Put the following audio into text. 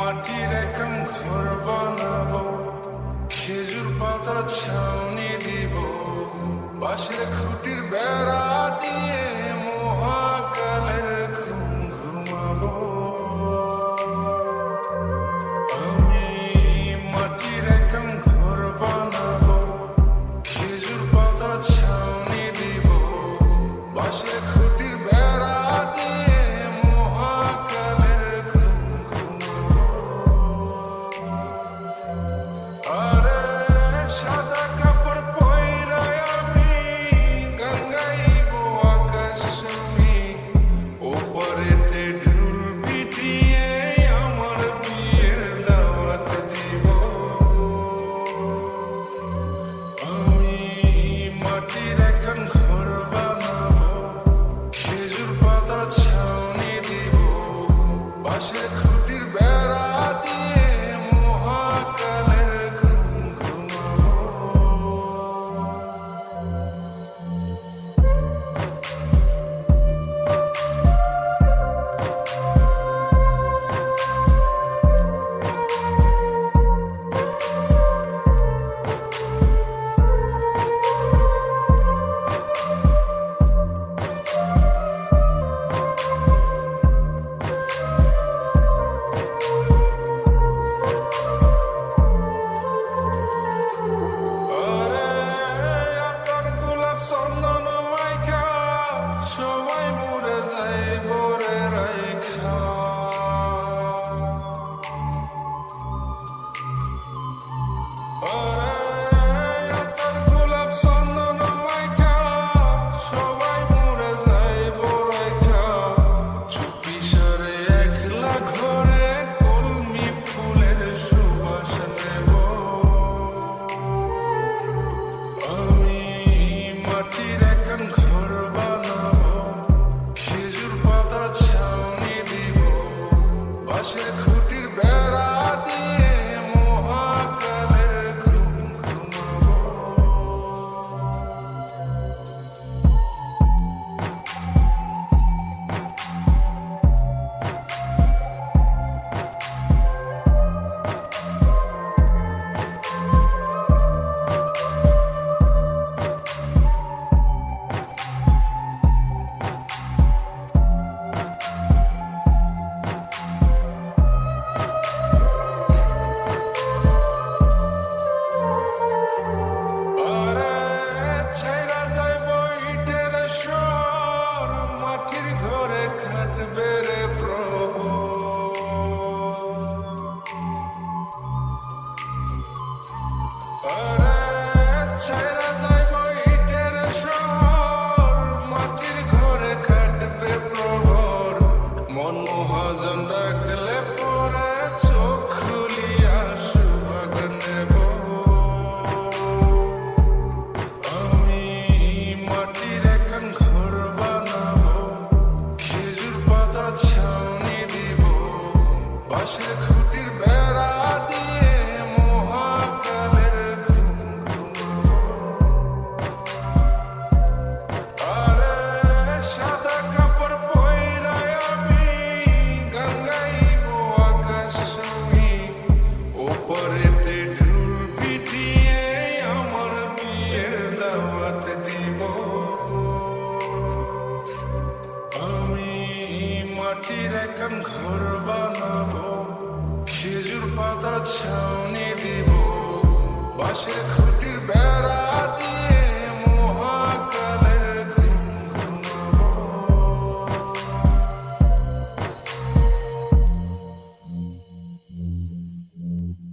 মাটির এখন ঘর বানাবো, খেজুর পাতার ছাউনি দিব, বাঁশের খুঁটির বেড়া দিয়ে মহাকালের ঘুম ঘুমাবো। আমি মাটির এখন ঘর বানাবো, খেজুর পাতার ছাউনি দিব, বাঁশের খুঁটির বেড়া দিয়ে মহাকালের ঘুম ঘুমাবো। আরে সাদা কাপড় পইরায় আমি গঙ্গাইবো আকাশ ছুঁই, ওপারেতে ঢুল পিটিয়ে আমার বিয়ের দাওয়াত দিব। আমি মাটির এখন ঘর বানাবো, খেজুর পাতার ছাউনি দিব, বাঁশের খুঁটির বেড়া দিয়ে মহাকালের ঘুম ঘুমাবো। আরে আতর গোলাপ চন্দন মাইখা সবাই মরে যায় বরে রাইখা। আরে আতর গোলাপ চন্দন মাইখা সবাই মরে যায় বরাইখা। চুপি সারে একলা ঘরে কলমি ফুলের সুবাস নেব। আমি মাটির এখন ঘর বানাবো, খেজুর পাতার ছাউনি দিব, বাঁশের খুঁটির বেড়া দিয়ে মহাকালের ঘুম ঘুমাবো। আরে ছাইরা যাইব ইটের শহর, মাটির ঘরে কাটবে রে আরে ছাইরা যাইব ইটের শহর, মাটির ঘরে কাটবে প্রহর। মন মহাজন ডাকলে পরে চোখ খুলিয়া সুভাগ নেব। আমি মাটির এখন ঘর বানাবো, খেজুর পাতার ছাউনি দিব, বাঁশের খুঁটির বেড়া দিয়ে মহাকালের ঘুম ঘুমাবো। আরে সাদা কাপড় পইরায় আমি গঙ্গাইবো আকাশ ছুঁই, ওপারেতে ঢুল পিটিয়ে আমার বিয়ের দাওয়াত দিব। আমি মাটির এখন ঘর বানাবো, খেজুর পাতার ছাউনি দিব, বাঁশের খুঁটির